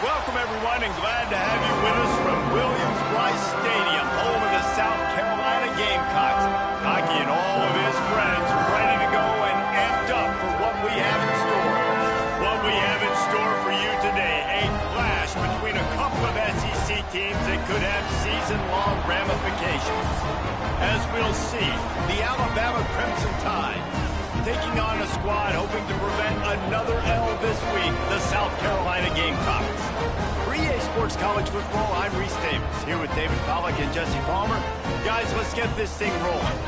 Welcome, everyone, and glad to have you with us from Williams-Brice Stadium, home of the South Carolina Gamecocks. Hockey and all of his friends ready to go and amped up for what we have in store. What we have in store for you today, a clash between a couple of SEC teams that could have season-long ramifications. As we'll see, the Alabama Crimson Tide taking on a squad hoping to prevent another L this week, the South Carolina Gamecocks. For EA Sports College Football, I'm Reese Davis, here with David Pollack and Jesse Palmer. Guys, let's get this thing rolling.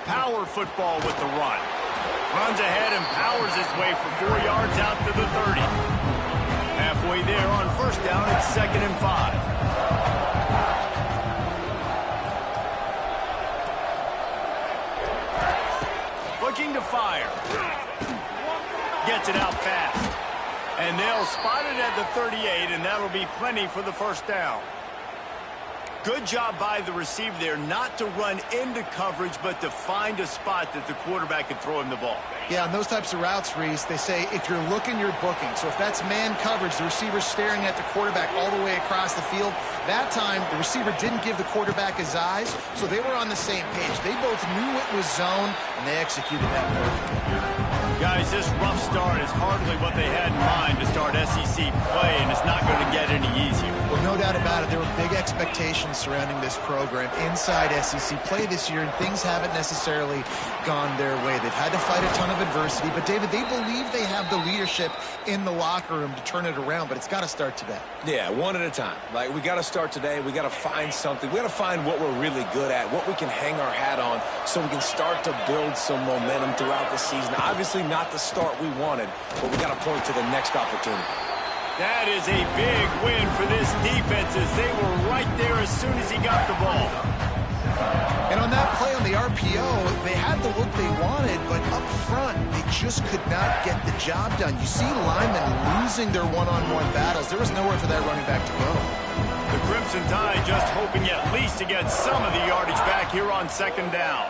Power football with the run. Runs ahead and powers his way for 4 yards out to the 30. Halfway there on first down, it's 2nd and 5. Looking to fire. Gets it out fast. And they'll spot it at the 38, and that'll be plenty for the first down. Good job by the receiver there not to run into coverage, but to find a spot that the quarterback can throw him the ball. Yeah, on those types of routes, Reese, they say if you're looking, you're booking. So if that's man coverage, the receiver's staring at the quarterback all the way across the field. That time, the receiver didn't give the quarterback his eyes, so they were on the same page. They both knew it was zone, and they executed that perfectly. Guys, this rough start is hardly what they had in mind to start SEC play, and it's not going to get any easier. Well, no doubt about it. There were big expectations surrounding this program inside SEC play this year, and things haven't necessarily gone their way. They've had to fight a ton of adversity, but, David, they believe they have the leadership in the locker room to turn it around, but it's got to start today. Yeah, one at a time. Like, we got to start today. We got to find something. We got to find what we're really good at, what we can hang our hat on, so we can start to build some momentum throughout the season. Obviously, not the start we wanted, but we got to point to the next opportunity. That is a big win for this defense as they were right there as soon as he got the ball. And on that play on the RPO, they had the look they wanted, but up front, they just could not get the job done. You see linemen losing their one-on-one battles. There was nowhere for that running back to go. The Crimson Tide just hoping at least to get some of the yardage back here on 2nd down.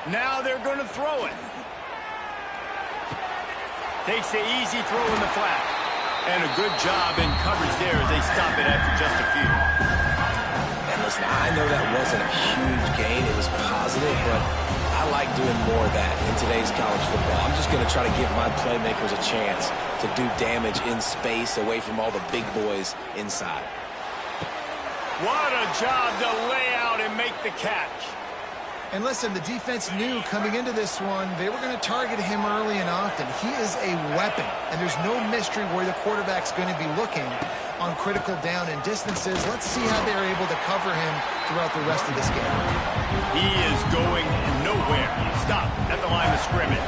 Now they're going to throw it. Takes the easy throw in the flat. And a good job in coverage there as they stop it after just a few. And listen, I know that wasn't a huge gain. It was positive, but I like doing more of that in today's college football. I'm just going to try to give my playmakers a chance to do damage in space away from all the big boys inside. What a job to lay out and make the catch. And listen, the defense knew coming into this one, they were going to target him early and often. He is a weapon, and there's no mystery where the quarterback's going to be looking on critical down and distances. Let's see how they're able to cover him throughout the rest of this game. He is going nowhere. Stop at the line of scrimmage.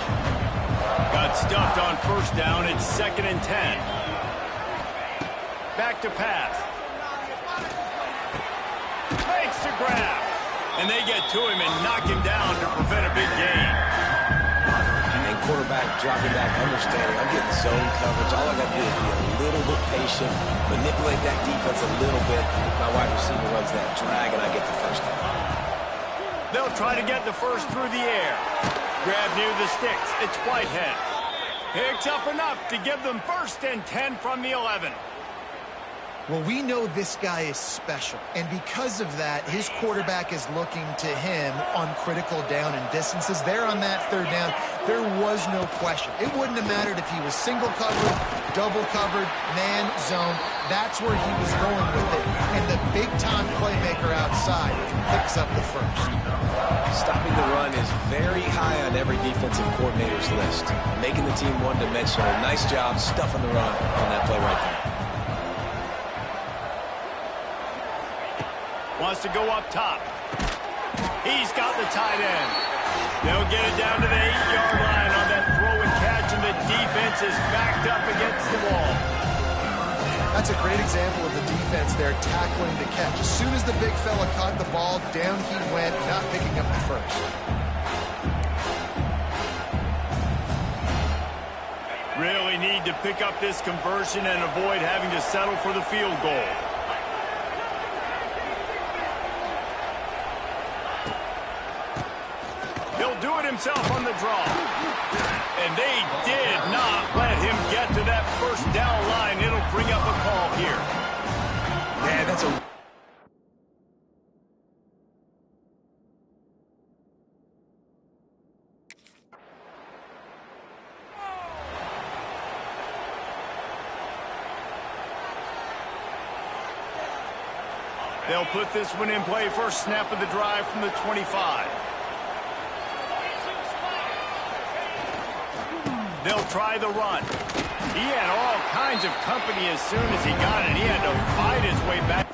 Got stuffed on first down. It's 2nd and 10. Back to pass. Makes the grab. And they get to him and knock him down to prevent a big gain. And quarterback dropping back, understanding, I'm getting zone coverage. All I got to do is be a little bit patient, manipulate that defense a little bit. My wide receiver runs that drag, and I get the first down. They'll try to get the first through the air. Grab near the sticks. It's Whitehead. Picks up enough to give them 1st and 10 from the 11. Well, we know this guy is special, and because of that, his quarterback is looking to him on critical down and distances. There on that 3rd down, there was no question. It wouldn't have mattered if he was single covered, double covered, man, zone. That's where he was going with it, and the big-time playmaker outside picks up the 1st. Stopping the run is very high on every defensive coordinator's list. Making the team one-dimensional. Nice job stuffing the run on that play right there. Wants to go up top. He's got the tight end. They'll get it down to the 8-yard line on that throw and catch, and the defense is backed up against the wall. That's a great example of the defense there tackling the catch. As soon as the big fella caught the ball, down he went, not picking up the 1st. Really need to pick up this conversion and avoid having to settle for the field goal. He'll do it himself on the draw. And they did not let him get to that 1st down line. It'll bring up a call here. Man, that's a... They'll put this one in play. First snap of the drive from the 25. They'll try the run. He had all kinds of company as soon as he got it. He had to fight his way back.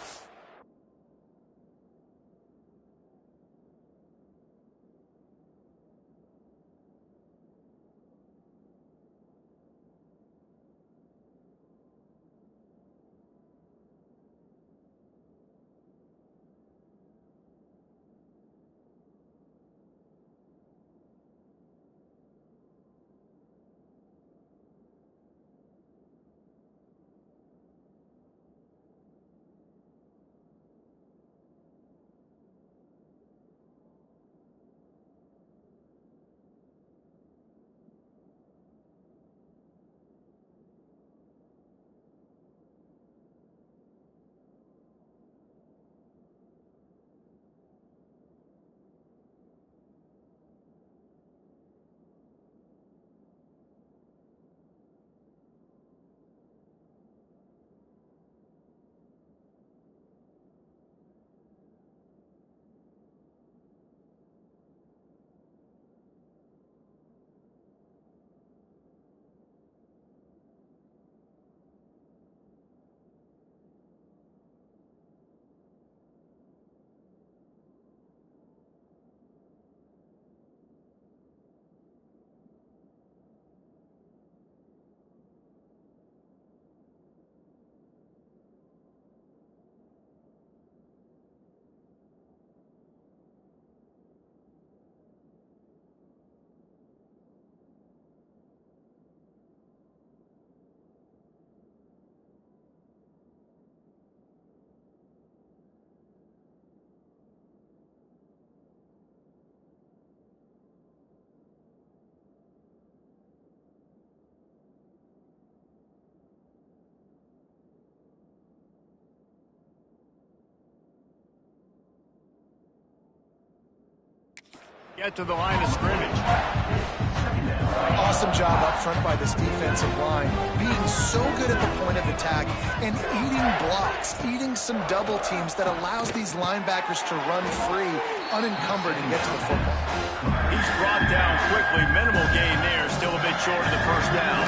Get to the line of scrimmage. Awesome job up front by this defensive line, being so good at the point of attack and eating blocks, eating some double teams that allows these linebackers to run free, unencumbered, and get to the football. He's brought down quickly. Minimal gain there. Still a bit short of the 1st down.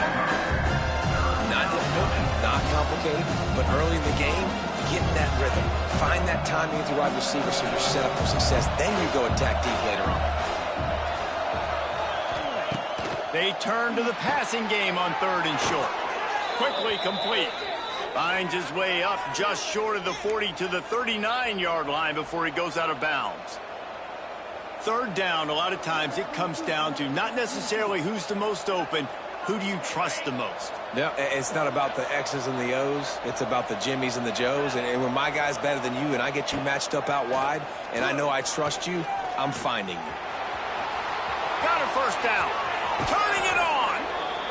Not difficult, not complicated, but early in the game, get in that rhythm. Find that timing with your wide receiver so you're set up for success. Then you go attack deep later on. They turn to the passing game on 3rd and short. Quickly complete. Finds his way up just short of the 40 to the 39-yard line before he goes out of bounds. 3rd down, a lot of times it comes down to not necessarily who's the most open, who do you trust the most? Yeah, it's not about the X's and the O's. It's about the Jimmies and the Joes. And when my guy's better than you and I get you matched up out wide and I know I trust you, I'm finding you. Got a first down. Turning it on.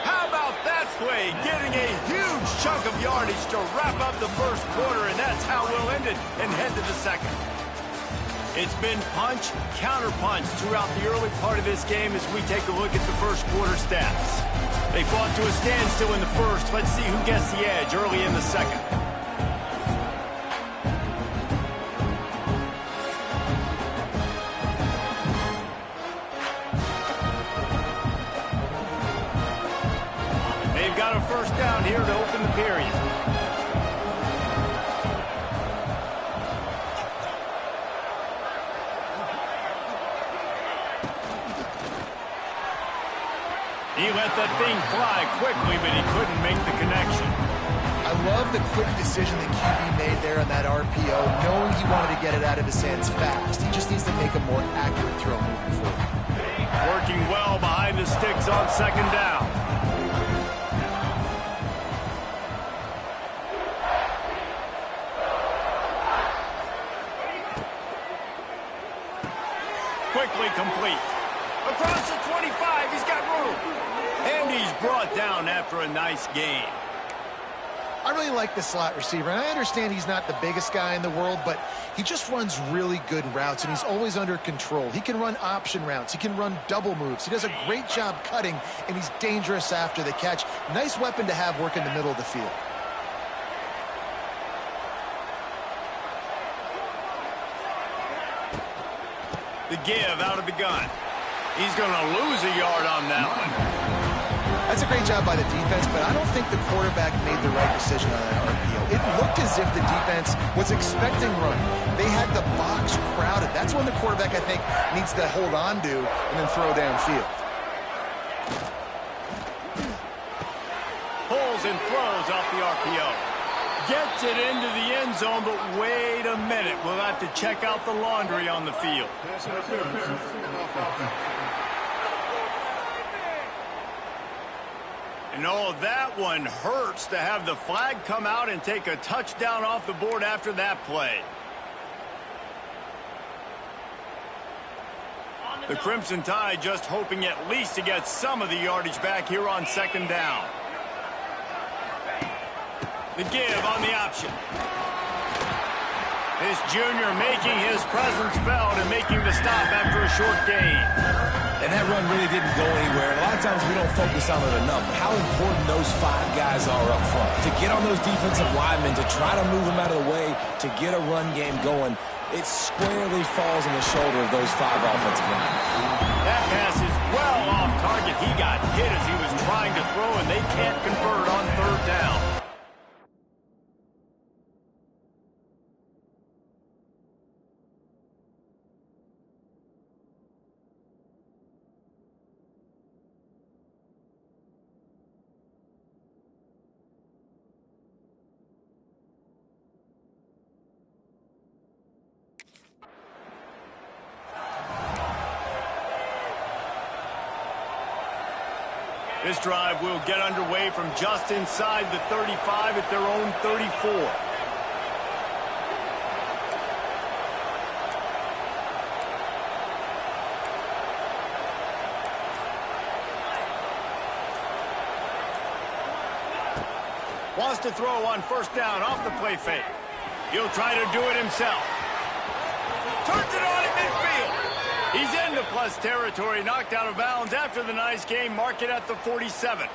How about that play? Getting a huge chunk of yardage to wrap up the first quarter, and that's how we'll end it and head to the second. It's been punch, counter-punch throughout the early part of this game as we take a look at the first quarter stats. They fought to a standstill in the first. Let's see who gets the edge early in the second. They've got a first down here to open the period. He let that thing fly quickly, but he couldn't make the connection. I love the quick decision that QB made there on that RPO, knowing he wanted to get it out of his hands fast. He just needs to make a more accurate throw moving forward. Working well behind the sticks on second down. Quickly complete. Across the 25, he's got room. And he's brought down after a nice gain. I really like the slot receiver, and I understand he's not the biggest guy in the world, but he just runs really good routes, and he's always under control. He can run option routes. He can run double moves. He does a great job cutting, and he's dangerous after the catch. Nice weapon to have work in the middle of the field. The give out of the gun. He's going to lose a yard on that one. That's a great job by the defense, but I don't think the quarterback made the right decision on that RPO. It looked as if the defense was expecting run. They had the box crowded. That's when the quarterback, I think, needs to hold on to and then throw downfield. Pulls and throws off the RPO. Gets it into the end zone, but wait a minute. We'll have to check out the laundry on the field. And oh, that one hurts to have the flag come out and take a touchdown off the board after that play. The Crimson Tide just hoping at least to get some of the yardage back here on second down. The give on the option. This junior making his presence felt and making the stop after a short gain. And that run really didn't go anywhere. And a lot of times we don't focus on it enough. How important those 5 guys are up front. To get on those defensive linemen, to try to move them out of the way, to get a run game going, it squarely falls on the shoulder of those 5 offensive linemen. That pass is well off target. He got hit as he was trying to throw, and they can't convert on third down. This drive will get underway from just inside the 35 at their own 34. Wants to throw on first down off the play fake. He'll try to do it himself. Turns it on in midfield. He's into plus territory, knocked out of bounds after the nice game. Mark it at the 47.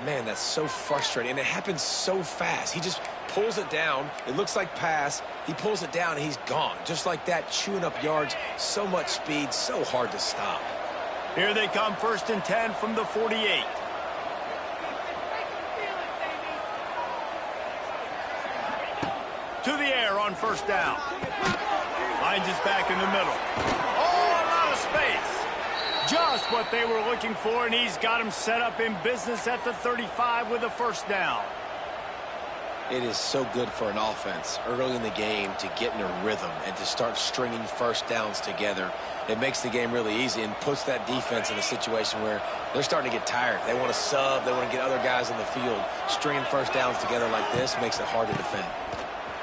Man, that's so frustrating, and it happens so fast. He just pulls it down. It looks like pass. He pulls it down, and he's gone. Just like that, chewing up yards. So much speed, so hard to stop. Here they come, 1st and 10 from the 48. To the air on first down. Finds his back in the middle. Oh, a lot of space. Just what they were looking for, and he's got him set up in business at the 35 with a first down. It is so good for an offense early in the game to get in a rhythm and to start stringing first downs together. It makes the game really easy and puts that defense in a situation where they're starting to get tired. They want to sub. They want to get other guys in the field. Stringing first downs together like this makes it hard to defend.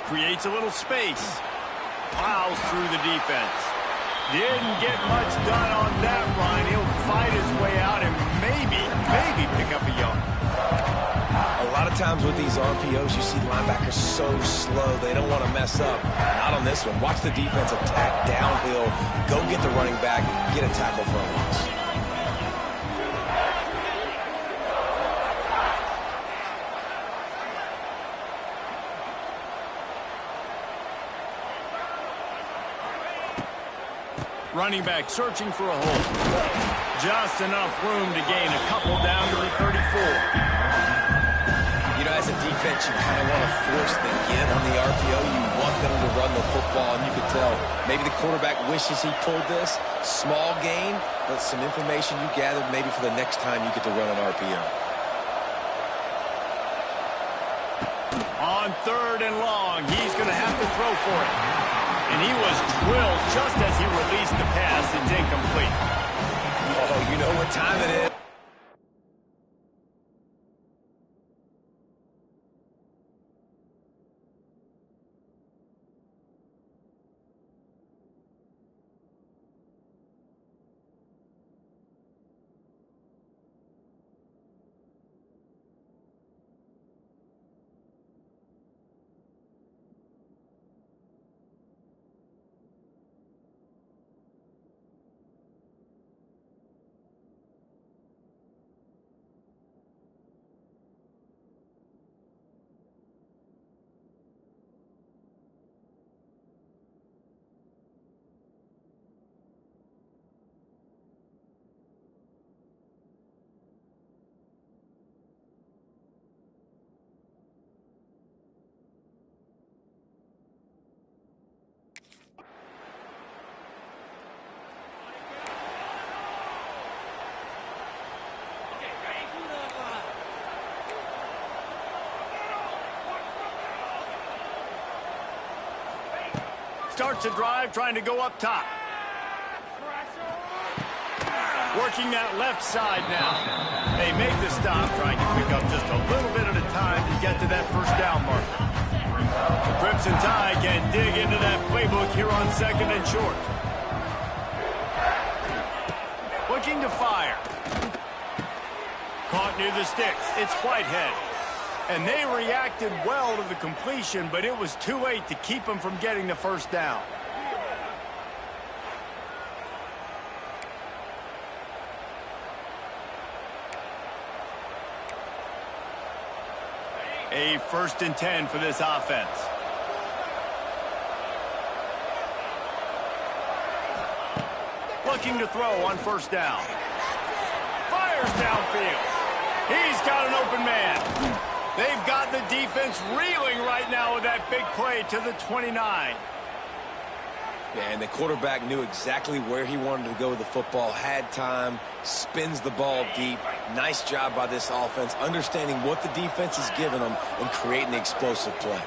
Creates a little space. Plows through the defense. Didn't get much done on that run. He'll fight his way out and maybe pick up a yard. A lot of times with these RPOs, you see linebackers so slow, they don't want to mess up. Not on this one. Watch the defense attack downhill, go get the running back, get a tackle for a loss. Running back searching for a hole. Just enough room to gain a couple down to the 34. You know, as a defense, you kind of want to force the get on the RPO. You want them to run the football, and you can tell maybe the quarterback wishes he pulled this. Small gain, but some information you gathered maybe for the next time you get to run an RPO. On 3rd and long, he's going to have to throw for it. And he was drilled just as he released the pass. It's incomplete. Oh, you know what time it is. Starts a drive trying to go up top. Working that left side now. They make the stop, trying to pick up just a little bit at a time to get to that first down marker. The Crimson Tide can dig into that playbook here on 2nd and short. Looking to fire. Caught near the sticks. It's Whitehead. And they reacted well to the completion, but it was too late to keep them from getting the first down. A 1st and 10 for this offense. Looking to throw on 1st down. Fires downfield. He's got an open man. They've got the defense reeling right now with that big play to the 29. Yeah, and the quarterback knew exactly where he wanted to go with the football, had time, spins the ball deep. Nice job by this offense, understanding what the defense is giving them and creating the explosive play.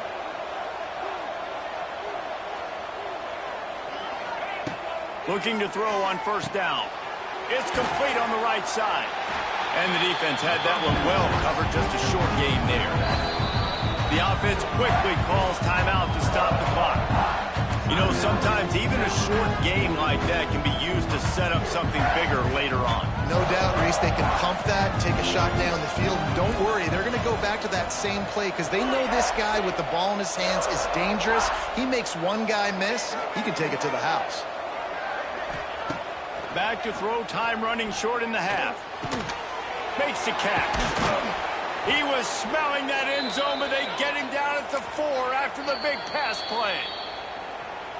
Looking to throw on 1st down. It's complete on the right side. And the defense had that one well covered, just a short gain there. The offense quickly calls timeout to stop the clock. You know, sometimes even a short game like that can be used to set up something bigger later on. No doubt, Reese, they can pump that, take a shot down the field. Don't worry, they're going to go back to that same play because they know this guy with the ball in his hands is dangerous. He makes one guy miss, he can take it to the house. Back to throw, time running short in the half. Makes the catch. He was smelling that end zone, but they get him down at the 4 after the big pass play.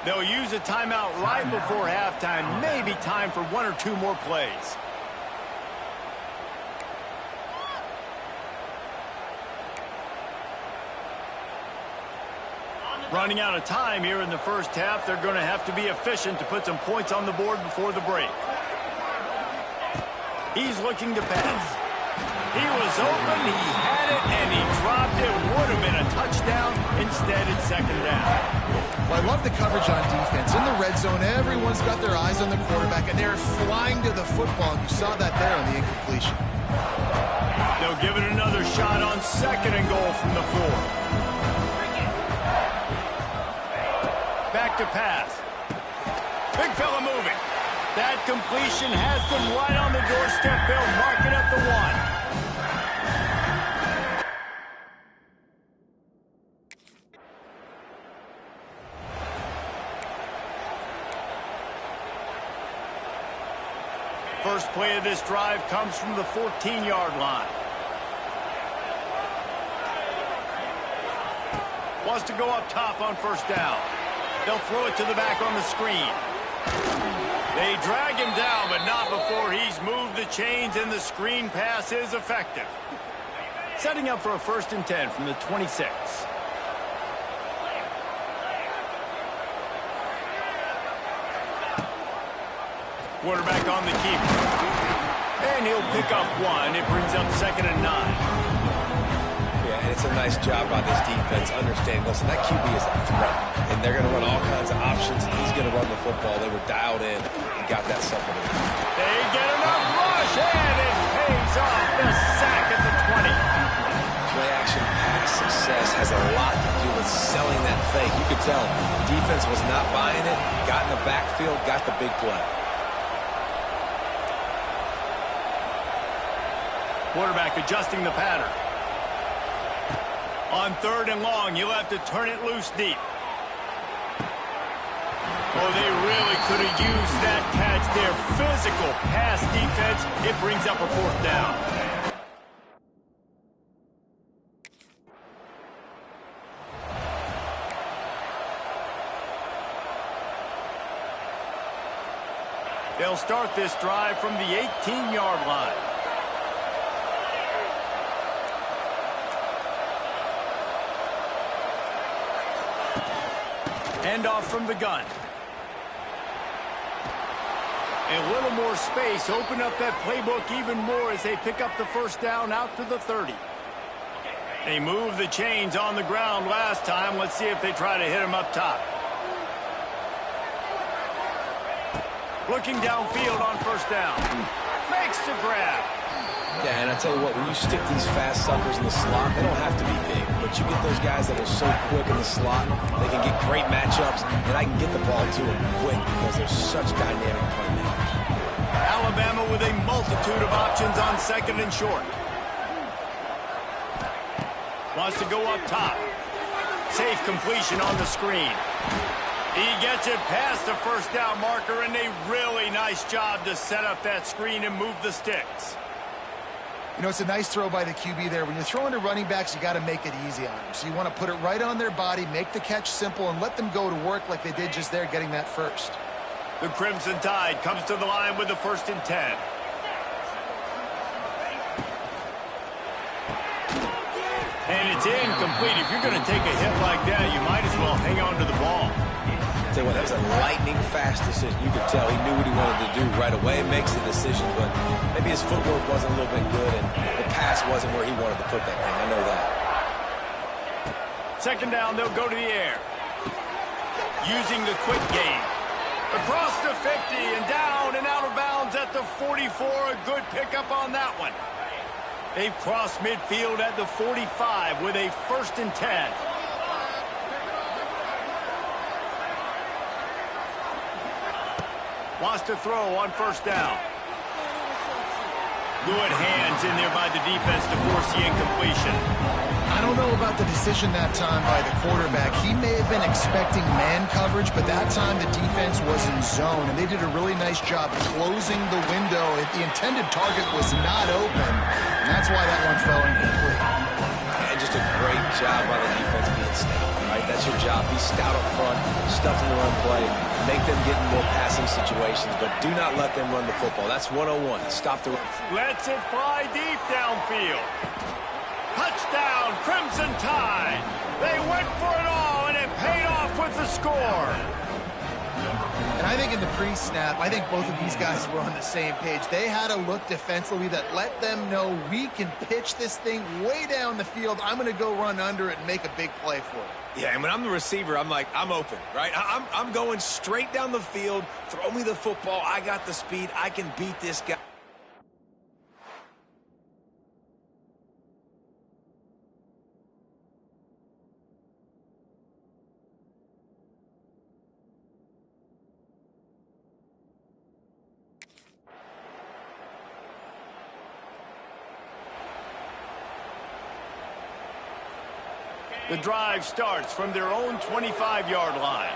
They'll use a timeout right before halftime. Maybe time for 1 or 2 more plays. Running out of time here in the first half. They're going to have to be efficient to put some points on the board before the break. He's looking to pass. He was open, he had it, and he dropped it. Would have been a touchdown. Instead, it's 2nd down. Well, I love the coverage on defense. In the red zone, everyone's got their eyes on the quarterback, and they're flying to the football. You saw that there on the incompletion. They'll give it another shot on 2nd and goal from the 4. Back to pass. Big fella moving. That completion has them right on the doorstep, Bill, marking up the 1. First play of this drive comes from the 14-yard line. Wants to go up top on first down. They'll throw it to the back on the screen. They drag him down, but not before he's moved the chains, and the screen pass is effective. Setting up for a 1st and 10 from the 26. Quarterback on the keeper. And he'll pick up 1. It brings up 2nd and 9. Yeah, and it's a nice job by this defense understanding, listen, that QB is a threat, and they're going to run all kinds of options, and he's going to run the football. They were dialed in and got that supplement. They get enough rush, and it pays off. The sack at the 20. Play-action pass success has a lot to do with selling that fake. You could tell defense was not buying it, got in the backfield, got the big play. Quarterback adjusting the pattern. On 3rd and long, you'll have to turn it loose deep. Oh, they really could have used that catch there. Physical pass defense. It brings up a 4th down. They'll start this drive from the 18-yard line. Hand off from the gun. A little more space. Open up that playbook even more as they pick up the 1st down out to the 30. They moved the chains on the ground last time. Let's see if they try to hit him up top. Looking downfield on 1st down. Makes the grab. Yeah, and I tell you what, when you stick these fast suckers in the slot, they don't have to be big, but you get those guys that are so quick in the slot, they can get great matchups, and I can get the ball to them quick because they're such dynamic playmakers. Alabama with a multitude of options on 2nd and short. Wants to go up top. Safe completion on the screen. He gets it past the 1st down marker, and a really nice job to set up that screen and move the sticks. You know, it's a nice throw by the QB there. When you're throwing to running backs, you got to make it easy on them. So you want to put it right on their body, make the catch simple, and let them go to work like they did just there, getting that first. The Crimson Tide comes to the line with the 1st and 10. And it's incomplete. If you're going to take a hit like that, you might as well hang on to the ball. Tell you what, that was a lightning-fast decision. You could tell he knew what he wanted to do right away, makes the decision, but maybe his footwork wasn't a little bit good, and the pass wasn't where he wanted to put that thing. I know that. 2nd down, they'll go to the air. Using the quick game. Across the 50 and down and out of bounds at the 44. A good pickup on that one. They've crossed midfield at the 45 with a 1st and 10. Wants to throw on 1st down. Good hands in there by the defense to force the incompletion. I don't know about the decision that time by the quarterback. He may have been expecting man coverage, but that time the defense was in zone, and they did a really nice job closing the window. The intended target was not open, and that's why that one fell incomplete. And just a great job by the defense being stout, right? That's your job. Be stout up front, stuff in the run play, make them get in more passing situations, but do not let them run the football. That's 101. Stop the run. Lets it fly deep downfield. Touchdown, Crimson Tide. They went for it all, and it paid off with the score. And I think in the pre-snap, I think both of these guys were on the same page. They had a look defensively that let them know we can pitch this thing way down the field. I'm going to go run under it and make a big play for it. Yeah, and when I'm the receiver, I'm like, I'm open, right? I'm going straight down the field. Throw me the football. I got the speed. I can beat this guy. The drive starts from their own 25-yard line.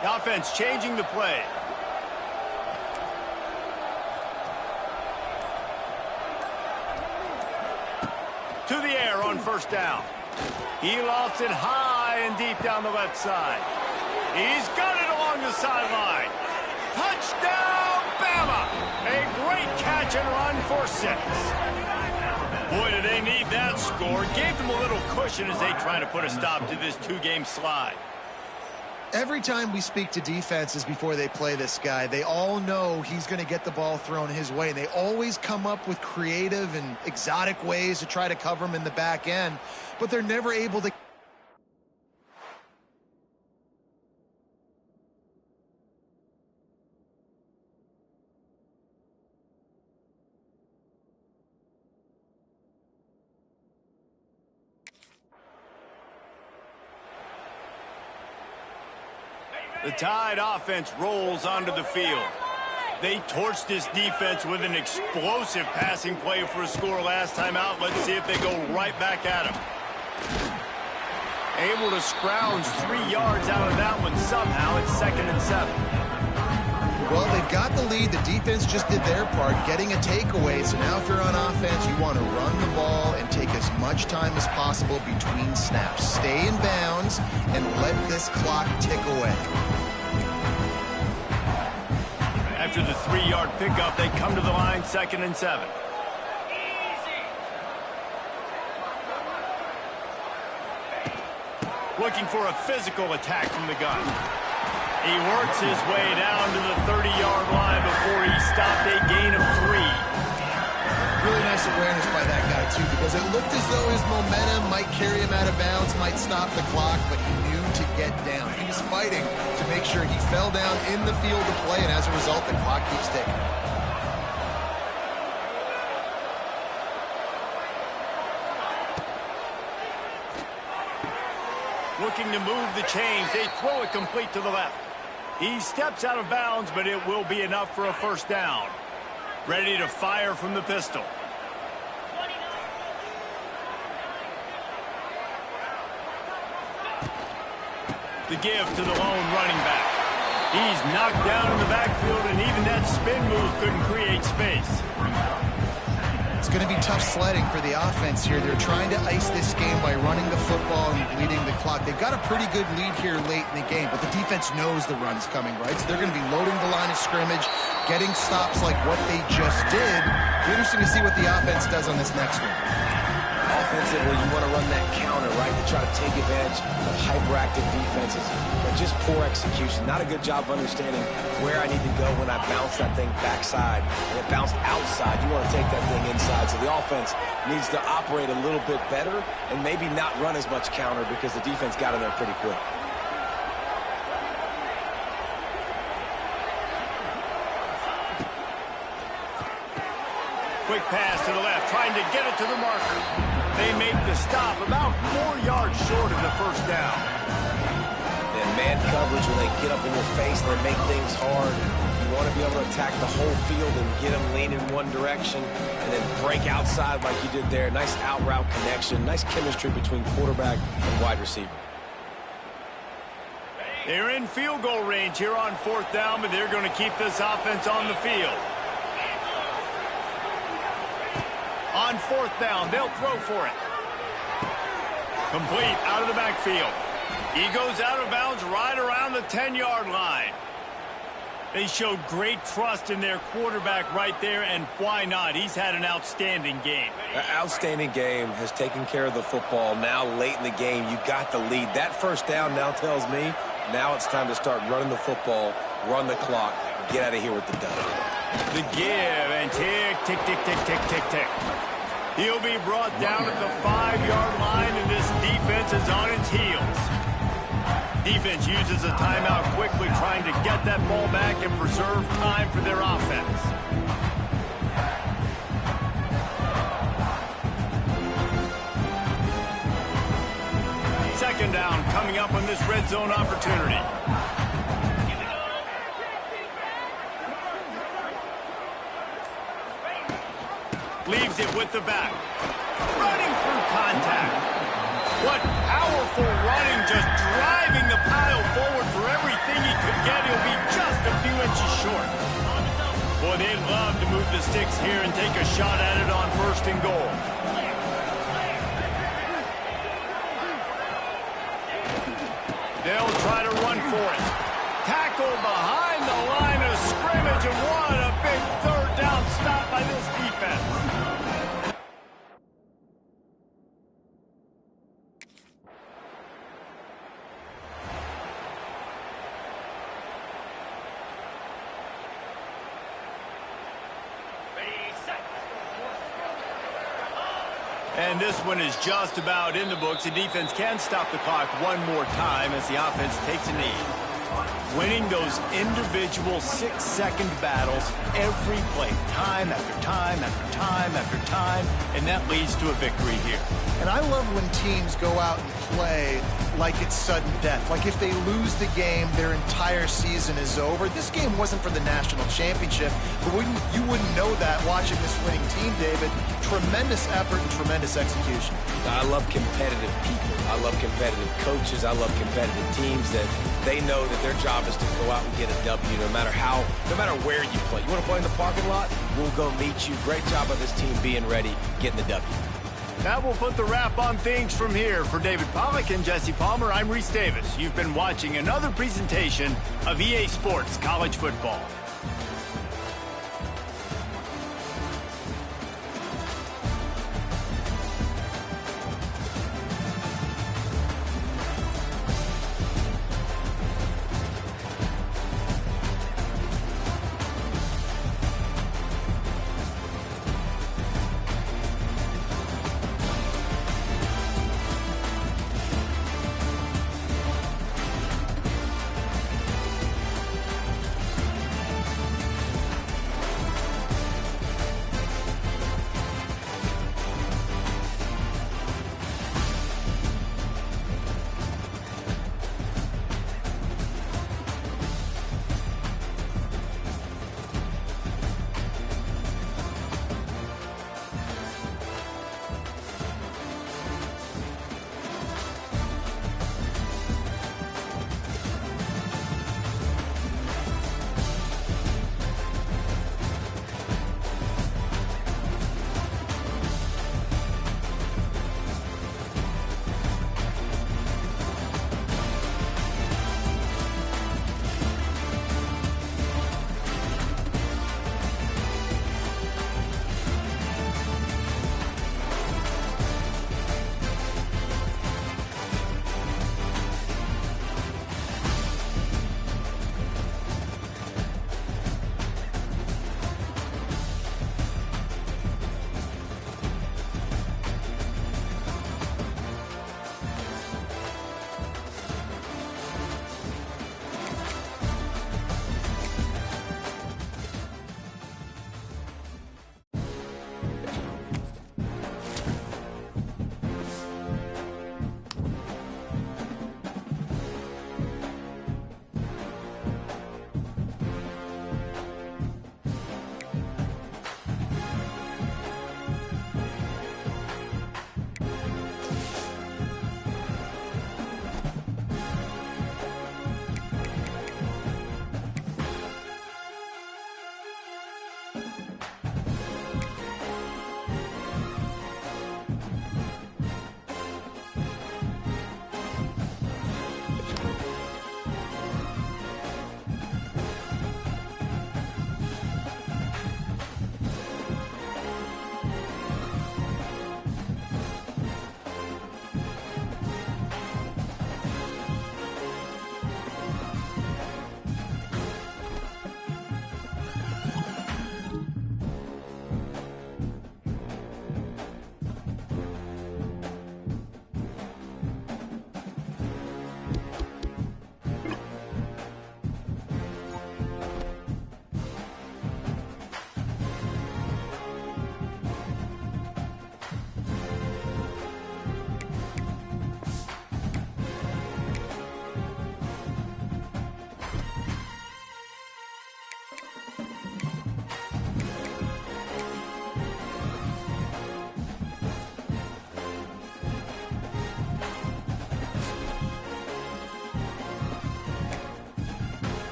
The offense changing the play. To the air on first down. He lofts it high and deep down the left side. He's got it along the sideline. Touchdown, Bama! A great catch and run for 6. Boy, do they need that score. Gave them a little cushion as they try to put a stop to this 2-game slide. Every time we speak to defenses before they play this guy, they all know he's going to get the ball thrown his way. They always come up with creative and exotic ways to try to cover him in the back end, but they're never able to. The Tide offense rolls onto the field. They torched this defense with an explosive passing play for a score last time out. Let's see if they go right back at him. Able to scrounge 3 yards out of that one somehow. It's 2nd and 7. Well, they've got the lead. The defense just did their part, getting a takeaway. So now if you're on offense, you want to run the ball and take as much time as possible between snaps. Stay in bounds and let this clock tick away. After the 3-yard pickup, they come to the line, 2nd and 7. Looking for a physical attack from the gun. He works his way down to the 30-yard line before he stopped a gain of 3. Really nice awareness by that guy, too, because it looked as though his momentum might carry him out of bounds, might stop the clock, but he knew to get down. He was fighting to make sure he fell down in the field of play, and as a result, the clock keeps ticking. Looking to move the chains. They throw it complete to the left. He steps out of bounds, but it will be enough for a first down. Ready to fire from the pistol. The give to the lone running back. He's knocked down in the backfield, and even that spin move couldn't create space. It's going to be tough sledding for the offense here. They're trying to ice this game by running the football and bleeding the clock. They've got a pretty good lead here late in the game, but the defense knows the run's coming, right? So they're going to be loading the line of scrimmage, getting stops like what they just did. Be interesting to see what the offense does on this next one. Offensively, you want to run that counter, right, to try to take advantage of hyperactive defenses. But just poor execution. Not a good job of understanding where I need to go when I bounce that thing backside. And it bounced outside. You want to take that thing inside. So the offense needs to operate a little bit better and maybe not run as much counter because the defense got in there pretty quick. Quick pass to the left, trying to get it to the marker. They make the stop about 4 yards short of the first down. And man coverage, when they get up in your face and they make things hard, you want to be able to attack the whole field and get them lean in one direction and then break outside like you did there. Nice out route connection, nice chemistry between quarterback and wide receiver. They're in field goal range here on 4th down, but they're going to keep this offense on the field. On 4th down, they'll throw for it. Complete out of the backfield. He goes out of bounds right around the 10-yard line. They showed great trust in their quarterback right there, and why not? He's had an outstanding game. An outstanding game, has taken care of the football. Now late in the game, you got the lead. That first down now tells me now it's time to start running the football, run the clock, get out of here with the dub. The give, and tick, tick, tick, tick, tick, tick, tick. He'll be brought down at the 5-yard line, and this defense is on its heels. Defense uses a timeout quickly, trying to get that ball back and preserve time for their offense. Second down coming up on this red zone opportunity. Leaves sees it with the back. Running through contact. What powerful running, just driving the pile forward for everything he could get. He'll be just a few inches short. Boy, they'd love to move the sticks here and take a shot at it on 1st and goal. They'll try to run for it. Tackle behind the line of scrimmage, and what a big 3rd down stop by this defense. And this one is just about in the books. The defense can stop the clock one more time as the offense takes a knee. Winning those individual 6-second battles every play, time after time after time after time, and that leads to a victory here. And I love when teams go out and play like it's sudden death. Like if they lose the game, their entire season is over. This game wasn't for the national championship, but you wouldn't know that watching this winning team, David. Tremendous effort and tremendous execution. I love competitive people. I love competitive coaches. I love competitive teams that they know that their job is to go out and get a W no matter where you play. You want to play in the parking lot? We'll go meet you. Great job of this team being ready, getting the W. That will put the wrap on things from here. For David Pollack and Jesse Palmer, I'm Reese Davis. You've been watching another presentation of EA Sports College Football.